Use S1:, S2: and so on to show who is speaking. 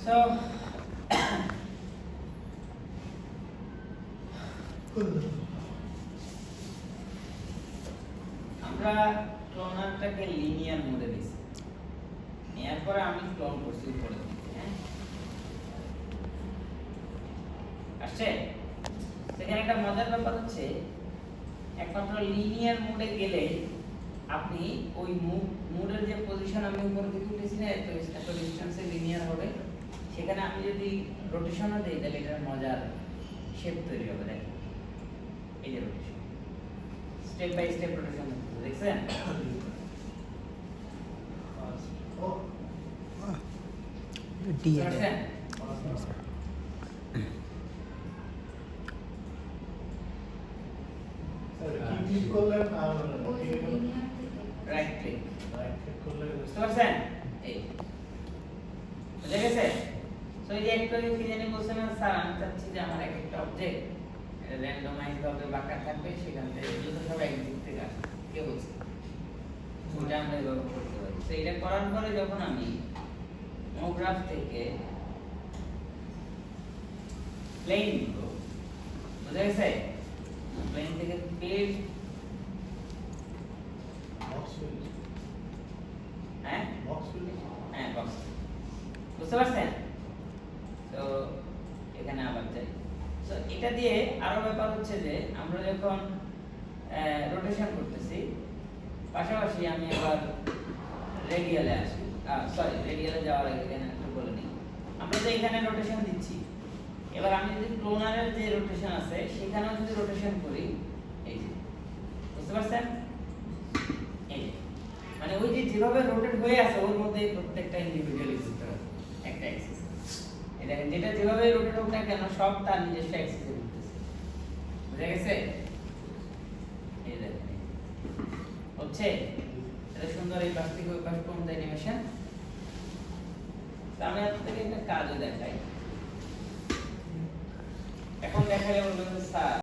S1: So আমরা ক্লোনারটাকে linear মোডে দিছি, নেওয়ার পরে আমি ক্লোন করছি উপরে দিকে, হ্যাঁ আসছে। সেখানে একটা মজার ব্যাপার হচ্ছে একমাত্র লিনিয়ার মোডে গেলে আপনি ওই মোডের যে পজিশন আমি উপরে দিকে উঠেছি না, এত ডিসটেন্সে লিনিয়ার হবে, সেখানে আমি যদি রোটেশনও দিই তাহলে এটার মজার শেপ তৈরি হবে। দেখেন এই যে rotation, step by step rotation দেখছেন।
S2: ডিএনএ
S3: ক্লিক করলেন আর
S1: রাইট ক্লিক
S3: করলে
S1: বুঝতে পারছেন? এই বুঝে গেছে? সো এই যে একটু আগে কি জানি বলছেন না স্যার, আমি চাচ্ছি যে আমার একটা অবজেক্ট এটা র্যান্ডমাইজ ভাবে বাঁকা থাকবে, সেখান থেকে যত সব এক দিক থেকে আসবে, কে বলছে? ওটা আমরা এভাবে করতে পারি। তো এটা করার পরে যখন আমি মোগ্রাফ থেকে প্লেন নিব, বুঝে গেছে? প্লেন থেকে প্লেন,
S3: বক্স ফিল
S1: হ্যাঁ
S3: বক্স ফিল
S1: হ্যাঁ বক্স, বুঝতে পারছেন? তো এখানে আবার যাই। তো এটা দিয়ে আরো ব্যাপার হচ্ছে যে আমরা যখন রোটেশন করতেছি, পাশাপাশি আমি আবার রেডিয়ালে আসি, সরি রেডিয়ালে যাওয়ার আগে এখানে একটু বলে নিই। আমরা তো এখানে রোটেশন দিচ্ছি, এবার আমি যদি ক্লোনারের যে রোটেশন আছে সেখানেও যদি রোটেশন করি, এই যে বুঝতে পারছেন? এই যে মানে ওই যে যেভাবে রোটেট হয়ে আছে ওর মধ্যে প্রত্যেকটা ইন্ডিভিজুয়ালি ঘুরতে হবে একটা অ্যাক্সিস। এই দেখেন যেটা যেভাবে রোটেট হোক না কেন সব তার নিজস্ব অ্যাক্সিসে ঘুরতেছে, বুঝা গেছে? এই দেখেন হচ্ছে এটা সুন্দর, এই পাশ থেকে ওই পাশ পর্যন্ত অ্যানিমেশন। আমি আপনাদের একটা কাজও দেখাই, এখন দেখালে বলবেন স্যার